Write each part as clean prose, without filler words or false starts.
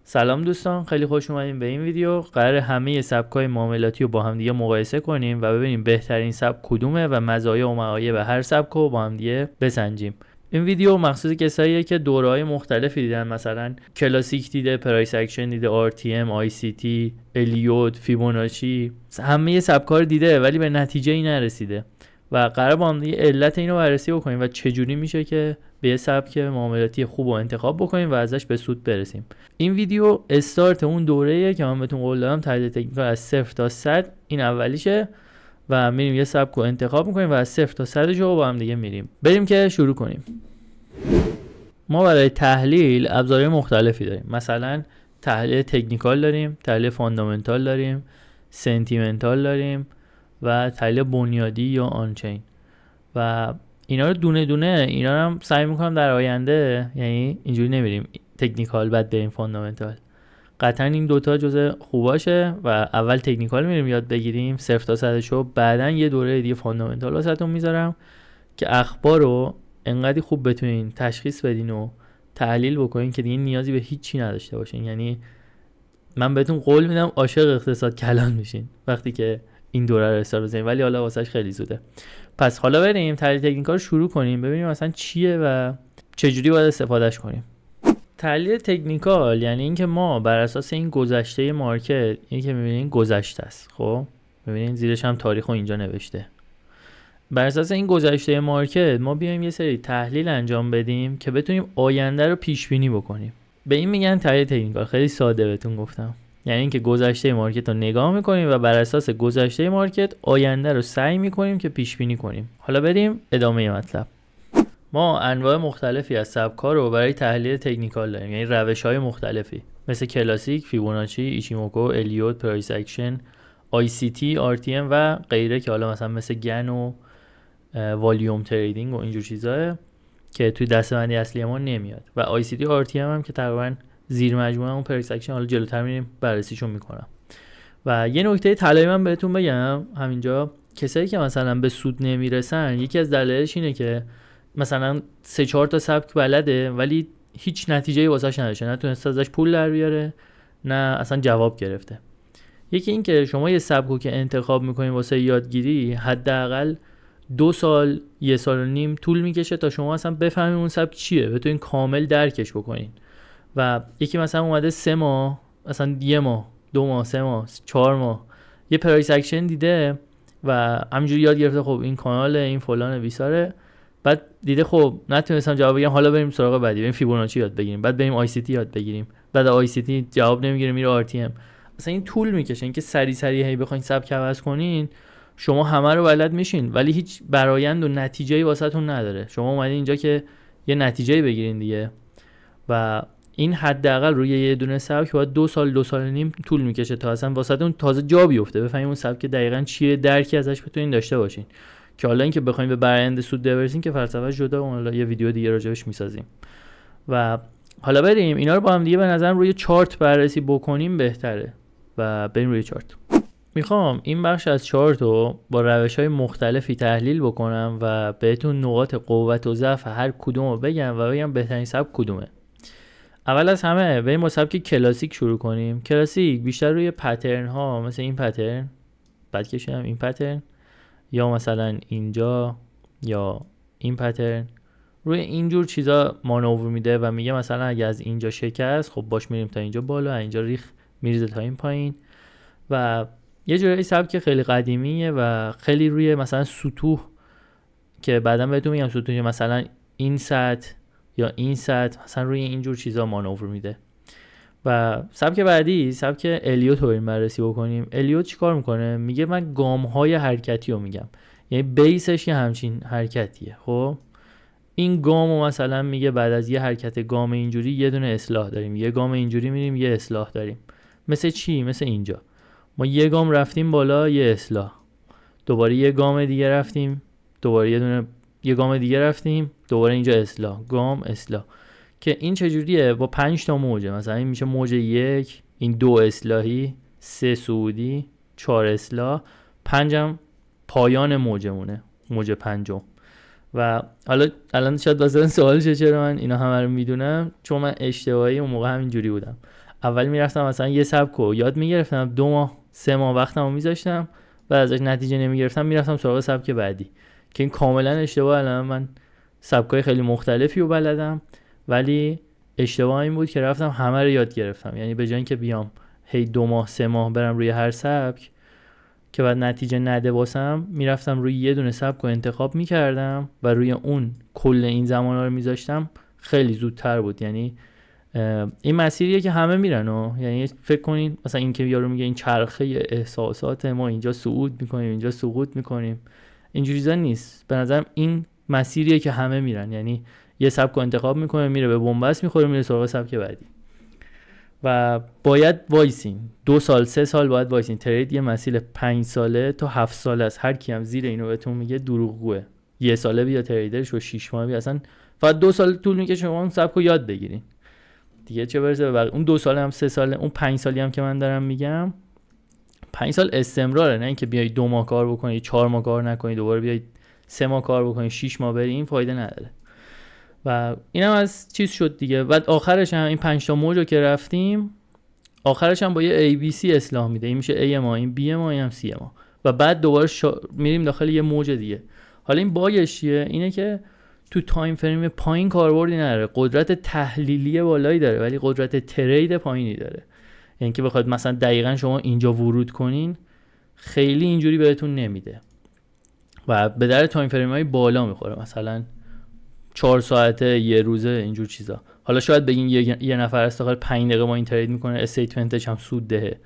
سلام دوستان، خیلی خوش اومدیم به این ویدیو. قرار همه سبک‌های معاملاتی رو با هم دیگه مقایسه کنیم و ببینیم بهترین سبک کدومه و مزایا و معایب هر سبک رو با هم دیگه بسنجیم. این ویدیو مخصوص کساییه که دوره‌های مختلفی دیدن، مثلا کلاسیک دیده، پرایس اکشن دیده، RTM، ICT، الیوت، فیبوناچی، همه سبک‌ها رو دیده ولی به نتیجه‌ای نرسیده و قرار با هم دیگه علت اینو بررسی بکنیم و چجوری میشه که به یه سبک معاملاتی خوب رو انتخاب بکنیم و ازش به سود برسیم. این ویدیو استارت اون دوره‌ایه که من بهتون قول دادم، تحلیل تکنیکال از 0 تا 100 این اولیشه و میریم یه سبک رو انتخاب میکنیم و از 0 تا 100 رو با هم دیگه میریم. بریم که شروع کنیم. ما برای تحلیل ابزارهای مختلفی داریم، مثلا تحلیل تکنیکال داریم، تحلیل فاندامنتال داریم، سنتیمنتال داریم و تحلیل بنیادی یا آنچین و اینا رو دونه دونه اینا رو هم سعی میکنم در آینده، یعنی اینجوری نمیریم تکنیکال بعد بریم فاندامنتال، قطعا این دوتا جزء خوباشه و اول تکنیکال میریم یاد بگیریم 0 تا 100 شو، بعدن یه دوره دیگه فاندامنتال واسهتون میذارم که اخبار رو انقدر خوب بتونین تشخیص بدین و تحلیل بکنین که دیگه نیازی به هیچی نداشته باشین. یعنی من بهتون قول میدم عاشق اقتصاد کلان میشین وقتی که این دوره رو استارت بزنیم، ولی حالا واسش خیلی زوده. پس حالا بریم تحلیل تکنیکال رو شروع کنیم، ببینیم مثلا چیه و چجوری باید استفادهش کنیم. تحلیل تکنیکال یعنی اینکه ما بر اساس این گذشته مارکت، این که می‌بینین گذشته است، خب می‌بینین زیرش هم تاریخو اینجا نوشته، بر اساس این گذشته مارکت ما بیایم یه سری تحلیل انجام بدیم که بتونیم آینده رو پیش بینی بکنیم. به این میگن تحلیل تکنیکال. خیلی ساده بهتون گفتم، یعنی اینکه گذشته مارکت رو نگاه میکنیم و بر اساس گذشته مارکت آینده رو سعی میکنیم که پیش بینی کنیم. حالا بریم ادامه مطلب. ما انواع مختلفی از سبک‌ها رو برای تحلیل تکنیکال داریم، یعنی روش‌های مختلفی مثل کلاسیک، فیبوناچی، ایشیموکو، الیوت، پرایس اکشن، ICT، RTM و غیره که حالا مثلا مثل گن و والیوم تریدینگ و اینجور چیزاه که توی دسته‌بندی اصلی ما نمیاد و ICT و RTM هم که تقریبا زیر مجموعه اون پرایس اکشن، حالا جلوتر میریم بررسیشون میکنم. و یه نکته طلایی من بهتون بگم همینجا، کسایی که مثلا به سود نمیرسن یکی از دلایلش اینه که مثلا 3-4 تا سبک بلده ولی هیچ نتیجه‌ای واسش نداشته، نه تونسته ازش پول در بیاره نه اصلا جواب گرفته. یکی این که شما یه سبکو که انتخاب میکنین واسه یادگیری حداقل 2 سال 1.5 سال طول میکشه تا شما اصلا بفهمین اون سبک چیه، بتونین کامل درکش بکنین. و یکی مثلا اومده 3 ماه، مثلا 1 ماه، 2 ماه، 3 ماه، 4 ماه یه پرایس اکشن دیده و همینجوری یاد گرفته خب این کانال این فلان بیساره، بعد دیده خب نتونستم جواب بگیرم، حالا بریم سراغ بعدی، بریم فیبوناچی یاد بگیریم، بعد بریم ICT یاد بگیریم، بعد ICT جواب نمیگیره میره RTM. مثلا این طول میکشه. اینکه سریع هی بخواید سبک عوض کنین شما همه رو بلد میشین ولی هیچ برآیند و نتیجه‌ای واسهتون نداره. شما اومدین اینجا که یه نتیجه‌ای بگیرین دیگه و این حداقل روی یه دونه سبک باید 2 سال 2.5 سال طول میکشه تا اصلا واسهتون تازه جا بیفته، بفهمین اون سبک دقیقاً چیه، درکی ازش بتونین داشته باشین. که حالا اینکه بخوایم به برآیند سود برسیم که فلسفه‌اش جدا، حالا یه ویدیو دیگه راجعش میسازیم. و حالا بریم اینا رو با هم دیگه به نظرم روی چارت بررسی بکنیم بهتره و بریم روی چارت. میخوام این بخش از چارت رو با روش‌های مختلفی تحلیل بکنم و بهتون نقاط قوت و ضعف هر کدوم رو بگم و بگم بهترین سبک کدومه. اول از همه بریم با سبک کلاسیک شروع کنیم. کلاسیک بیشتر روی پترن ها، مثل این پترن، بعد کشیدم این پترن، یا مثلا اینجا یا این پترن، روی اینجور چیزا مانور میده و میگه مثلا اگه از اینجا شکست خب باش میریم تا اینجا بالا، اینجا ریخ میریزه تا این پایین. و یه جوری سبک خیلی قدیمیه و خیلی روی مثلا سطوح که بعدا بهتون میگم سطوح مثلا این سطح یا این سطح، مثلا روی اینجور چیزا مانور میده. و سبک بعدی سبک الیوت رو بررسی بکنیم. الیوت چیکار میکنه؟ میگه من گام‌های حرکتی رو میگم، یعنی بیسش یه همچین حرکتیه. خب این گامو مثلا میگه بعد از یه حرکت گام اینجوری یه دونه اصلاح داریم، یه گام اینجوری میریم یه اصلاح داریم. مثل چی؟ مثل اینجا ما یه گام رفتیم بالا یه اصلاح، دوباره یه گام دیگه رفتیم، دوباره یه گام دیگه رفتیم، دوباره اینجا اصلاح، گام اصلاح. که این چجوریه؟ با 5 تا موجه، مثلا این میشه موج 1، این 2 اصلاحی، 3 صعودی، 4 اصلاح، 5 هم پایان موجمونه، موج 5. و حالا الان شاید واسه سوال شه چرا من اینا همه رو میدونم، چون من اشتباهی اون موقع همین جوری بودم. اول میرفتم مثلا یه سبکو یاد میگرفتم 2 ماه 3 ماه وقتمو میذاشتم و ازش نتیجه نمیگرفتم میرفتم سراغ سبک بعدی، که این کاملا اشتباه. الان من سبکای خیلی مختلفی رو بلدم، ولی اشتباه این بود که رفتم همه رو یاد گرفتم. یعنی به جای اینکه بیام هی 2 ماه 3 ماه برم روی هر سبک که بعد نتیجه نده واسم، میرفتم روی یه دونه سبک رو انتخاب میکردم و روی اون کل این زمانا رو میذاشتم، خیلی زودتر بود. یعنی این مسیریه که همه میرن یعنی فکر کنین مثلا این که یارو میگه این چرخه احساسات ما اینجا صعود میکنیم اینجا سقوط میکنیم، اینجوری چیزا نیست. به نظرم این مسیریه که همه میرن، یعنی یه سبک رو انتخاب میکنه میره به بنبست میخوره میره سراغ سبک بعدی و باید وایسین 2 سال 3 سال باید وایسین. ترید یه مسیر 5 ساله تا 7 ساله است. هر کی هم زیر اینو بهتون میگه دروغگوه. 1 ساله بیا تریدرش و 6 ماه بیا، اصلا فقط 2 سال طول میکشه شما اون سبک رو یاد بگیرین دیگه، چه برسه به اون 2 ساله هم 3 ساله، اون 5 سالی هم که من دارم میگم 5 سال استمراره، نه اینکه بیای 2 ماه کار بکنی 4 ماه کار نکنی دوباره بیای 3 ماه کار بکنی 6 ماه بری، این فایده نداره. و اینم از چیز شد دیگه. بعد آخرش هم این 5 تا موج رو که رفتیم، آخرش هم با یه ABC اصلاح میده. این میشه A ما، این B ما، این هم C ما، و بعد دوباره میریم داخل یه موج دیگه. حالا این باگش چیه؟ اینه که تو تایم فریم پایین کاربردی نداره، قدرت تحلیلی بالایی داره ولی قدرت ترید پایینی داره. یعنی که بخواد مثلا دقیقاً شما اینجا ورود کنین خیلی اینجوری بهتون نمیده و به در تایم فریم های بالا میخوره، مثلا 4 ساعته، یه روزه، اینجور چیزا. حالا شاید بگین یه نفر از داخل 5 دقیقه ما این ترید میکنه استیتمنتش هم سود دهه،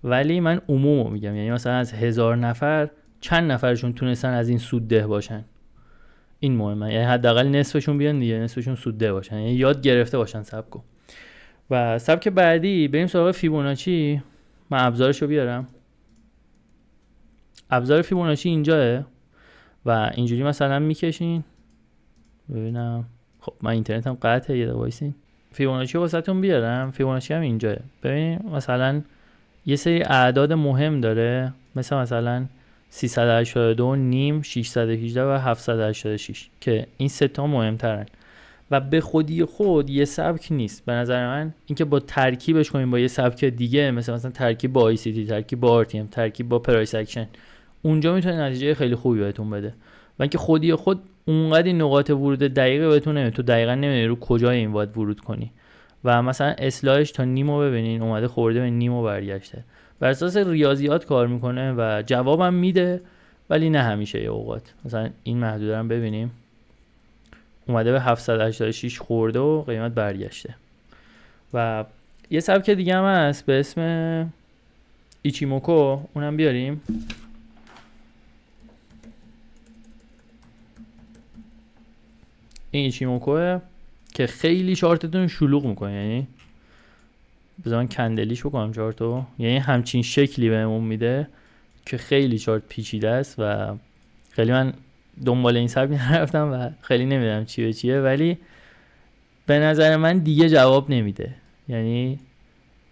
ولی من عمومو میگم. یعنی مثلا از 1000 نفر چند نفرشون تونستن از این سود ده باشن؟ این مهمه. یعنی حداقل نصفشون بیان دیگه، نصفشون سود ده باشن، یعنی یاد گرفته باشن سبکو. و سبک بعدی بریم سراغ فیبوناچی. من ابزارشو بیارم. ابزار فیبوناچی اینجاه و اینجوری مثلا میکشین. ببینم خب من اینترنتم قطعه، یه دقیقه وایسین. فیبوناچی واسهتون بیارم. فیبوناچی هم اینجاه. ببین مثلا یه سری اعداد مهم داره، مثلا 382 نیم، 618 و 786 که این سه تا مهمترن و به خودی خود یه سبک نیست. به نظر من اینکه با ترکیبش کنیم با یه سبک دیگه، مثلا ترکیب با ICT، ترکیب با RTM، ترکیب با پرایس اکشن، اونجا میتونه نتیجه خیلی خوبی بهتون بده. و اینکه خودی خود اونقدر نقاط ورود دقیقه بهتون نمیده، تو دقیقاً نمیدونی رو کجای این باید ورود کنی. و مثلا اصلاحش تا نیمو ببینین اومده خورده به نیمو برگشته، بر اساس ریاضیات کار میکنه و جوابم میده ولی نه همیشه. یه اوقات مثلا این محدوده رو ببینیم اومده به 786 خورده و قیمت برگشته. و یه سبک دیگه هم هست به اسم ایچیموکو، اونم بیاریم. این ایچیموکوه که خیلی چارتتون شلوغ میکنه، یعنی بذارم کندلیش بکنم چارتو، یعنی همچین شکلی بهمون میده که خیلی چارت پیچیده است و خیلی من دنبال این سبک نرفتم و خیلی نمیدونم چی به چیه، ولی به نظر من دیگه جواب نمیده. یعنی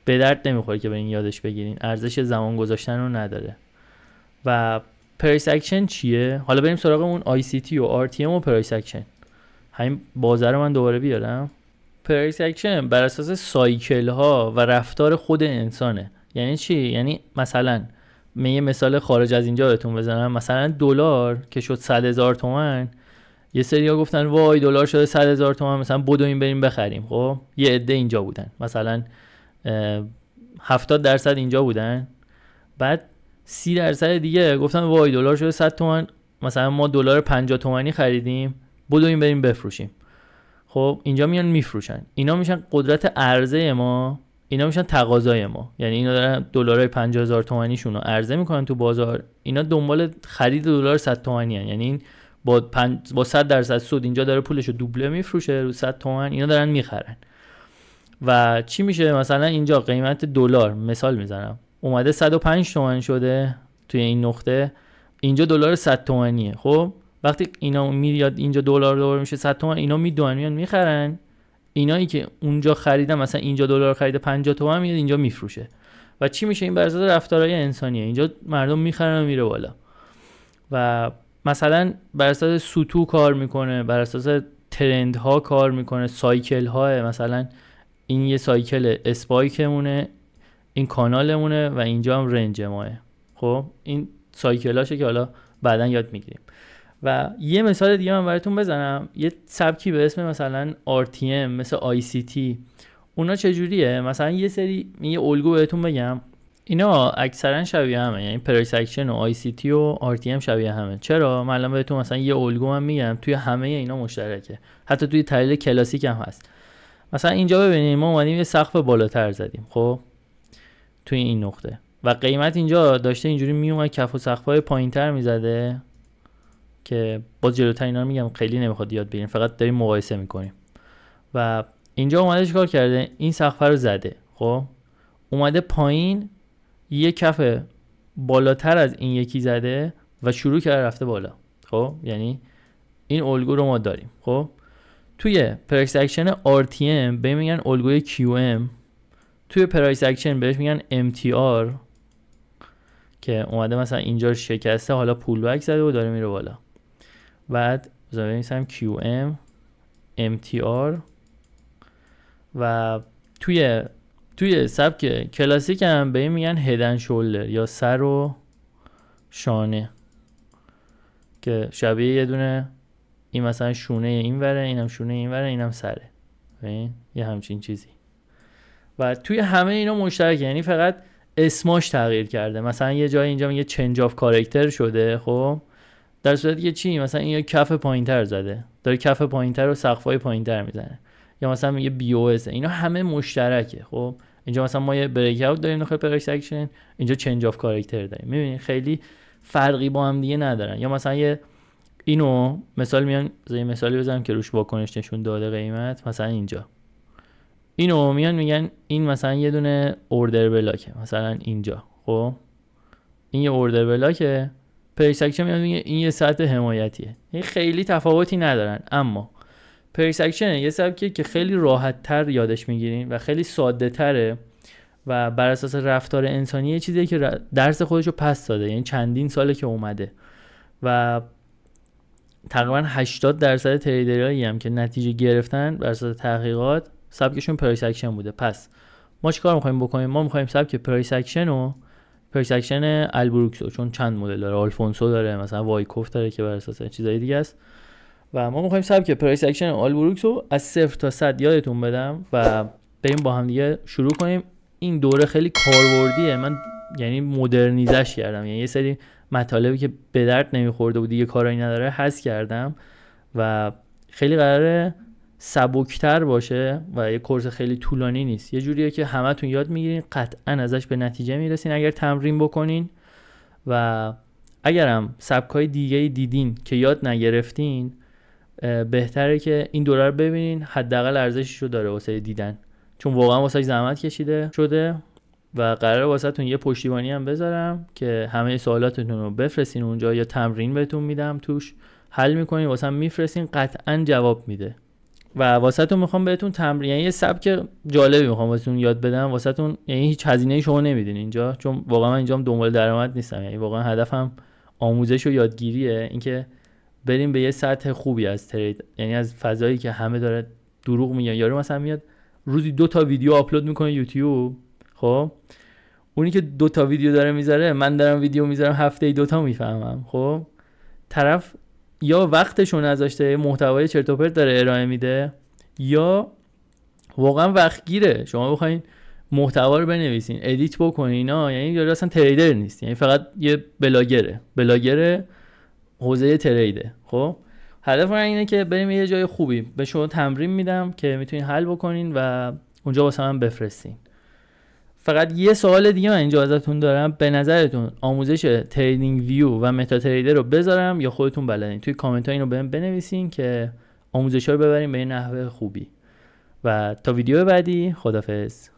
به درد نمیخوره که برین یادش بگیرین، ارزش زمان گذاشتن رو نداره. و پرایس اکشن چیه؟ حالا بریم سراغ اون ICT و RTM و پرایس اکشن. همین بازار رو من دوباره بیارم. پرایس اکشن بر اساس سایکل ها و رفتار خود انسانه. یعنی چی؟ یعنی مثلا من یه مثال خارج از اینجا بهتون بزنم. مثلا دلار که شد 100,000 تومان، یه سریا گفتن وای دلار شده 100,000 تومان، مثلا بدویم بریم بخریم. خب یه عده اینجا بودن، مثلا 70% اینجا بودن، بعد 30% دیگه گفتن وای دلار شده 100 تومان، مثلا ما دلار 50 تومانی خریدیم، بدویم بریم بفروشیم. خب اینجا میان میفروشن، اینا میشن قدرت عرضه ما، اینا میشن تقاضای ما. یعنی اینا دارن دلارای 50,000 تومانی شون رو عرضه میکنن تو بازار، اینا دنبال خرید دلار 100 تومانی هن. یعنی این با 100% سود اینجا داره پولشو دوبله میفروشه رو 100 تومن، اینا دارن میخرن. و چی میشه؟ مثلا اینجا قیمت دلار مثال میزنم اومده 105 تومن شده توی این نقطه، اینجا دلار 100 تومانیه. خب وقتی اینا میاد اینجا دلار میشه 100 تومن، اینا میدونن میان میخرن، اینایی که اونجا خریدن مثلا اینجا دلار خریده 50 تومن میاد اینجا میفروشه. و چی میشه؟ این بر اساس رفتارهای انسانیه، اینجا مردم میخرن و میره بالا. و مثلا بر اساس سوتو کار میکنه، بر اساس ترند ها کار میکنه، سایکل ها. مثلا این یه سایکل اسپایکمونه، این کانالمونه و اینجا هم رنج ماه. خب این سایکلاشه که حالا بعداً یاد میگیریم. و یه مثال دیگه من براتون بزنم، یه سبکی به اسم مثلا RTM مثل ICT، اونا چجوریه؟ مثلا یه الگو بهتون بگم، اینا اکثرا شبیه همه، یعنی پرایس اکشن و ICT و RTM شبیه همه. چرا؟ من الان بهتون مثلا یه الگو من میگم توی همه اینا مشترکه، حتی توی تحلیل کلاسیک هم هست. مثلا اینجا ببینید ما اومدیم یه سقف بالاتر زدیم، خب توی این نقطه، و قیمت اینجا داشته اینجوری میومد کف و سقف‌های پایینتر میزده، که باز جلوتر اینا رو میگم خیلی نمیخواد یاد بگیریم، فقط داریم مقایسه میکنیم. و اینجا اومده چیکار کرده؟ این سقف رو زده، خب اومده پایین یه کف بالاتر از این یکی زده و شروع کرده رفته بالا. خب یعنی این الگو رو ما داریم. خب توی پرایس اکشن RTM به میگن الگوی QM، توی پرایس اکشن بهش میگن MTR که اومده مثلا اینجا رو شکسته، حالا پول بک زده و داره میره بالا. بعد بنویسم QM MTR. و توی سبک کلاسیک هم به این میگن هدن شولدر یا سر و شانه، که شبیه یه دونه این مثلا شونه این وره، اینم شونه این وره، اینم سره، یه همچین چیزی. و توی همه اینا مشترک، یعنی فقط اسماش تغییر کرده. مثلا یه جای اینجا میگه چنج آف کاراکتر شده، خب در صورتی که چی؟ مثلا این یه کف پایینتر زده، داره کف پایینتر و سقف‌های پایینتر میزنه، یا مثلا میگه BOS. اینا همه مشترکه. خب اینجا مثلا ما یه بریک اوت داریم داخل پرایس اکشن، اینجا چنج آف کاراکتر داریم. میبینید خیلی فرقی با هم دیگه ندارن. یا مثلا اینو مثال میان، یه مثالی بزنم که روش واکنش نشون داده قیمت. مثلا اینجا اینو میگن این مثلا یه دونه اوردر بلاکه، مثلا اینجا، خب این یه اوردر بلاکه، پرایس اکشن میگه این یه سطح حمایتیه. این خیلی تفاوتی ندارن، اما پرایس اکشن یه سبکیه که خیلی راحت تر یادش میگیرین و خیلی ساده تره و بر اساس رفتار انسانی یه چیزیه که درس خودشو پس داده، یعنی چندین ساله که اومده و تقریبا 80% تریدرایی هم که نتیجه گرفتن بر اساس تحقیقات سبکشون پرایس اکشن بوده. پس ما چیکار می‌خوایم بکنیم؟ ما می‌خوایم سبک پرایس اکشن البروکسو، چون چند مدل داره، آلفونسو داره، مثلا وایکوف داره که بر اساس چیزای دیگه است، و ما می‌خوایم سبک پرایس اکشن البروکسو از 0 تا 100 یادتون بدم و بریم با هم دیگه شروع کنیم. این دوره خیلی کاربردیه، من یعنی مدرنیزش کردم، یعنی یه سری مطالبی که به درد نمیخورده و دیگه کارایی نداره حذف کردم و خیلی قراره سبکتر باشه و یه کورس خیلی طولانی نیست. یه جوریه که همتون یاد میگیرین، قطعا ازش به نتیجه میرسین اگر تمرین بکنین. و اگرم سبکای دیگه دیدین که یاد نگرفتین، بهتره که این دوره رو ببینین، حداقل ارزشش رو داره واسه دیدن، چون واقعا واسه زحمت کشیده شده. و قراره واسهتون یه پشتیبانی هم بذارم که همه سوالاتتون رو بفرستین اونجا، یا تمرین بهتون میدم توش حل میکنین، واسه میفرستین قطعا جواب میده. و واسهتون میخوام بهتون تمرین، یعنی یه سبک جالبی میخوام واسهتون یاد بدم واسهتون، یعنی هیچ هزینه‌ای شما نمیدین اینجا، چون واقعا من اینجام دنبال درآمد نیستم، یعنی واقعا هدفم آموزش و یادگیریه، اینکه بریم به یه سطح خوبی از ترید، یعنی از فضایی که همه داره دروغ میگن. یارو مثلا میاد روزی 2 تا ویدیو آپلود میکنه یوتیوب، خب اونی که 2 تا ویدیو داره میذاره، من دارم ویدیو میذارم هفته 2 تا میفهمم. خب طرف یا وقتشو نذاشته محتوای چرت و پرت داره ارائه میده، یا واقعا وقت گیره. شما بخواین محتوا رو بنویسین، ادیت بکنین، اینا یعنی یارو اصلا تریدر نیست، یعنی فقط یه بلاگر حوزه تریده. خب هدف من اینه که بریم یه جای خوبی به شما تمرین میدم که میتونین حل بکنین و اونجا واسه من بفرستین. فقط یه سوال دیگه من اینجا ازتون دارم، به نظرتون آموزش تریدینگ ویو و متا تریدر رو بذارم یا خودتون بلدین؟ توی کامنت ها اینو بهم بنویسین که آموزش‌ها رو ببریم به نحو خوبی. و تا ویدیو بعدی، خدافظ.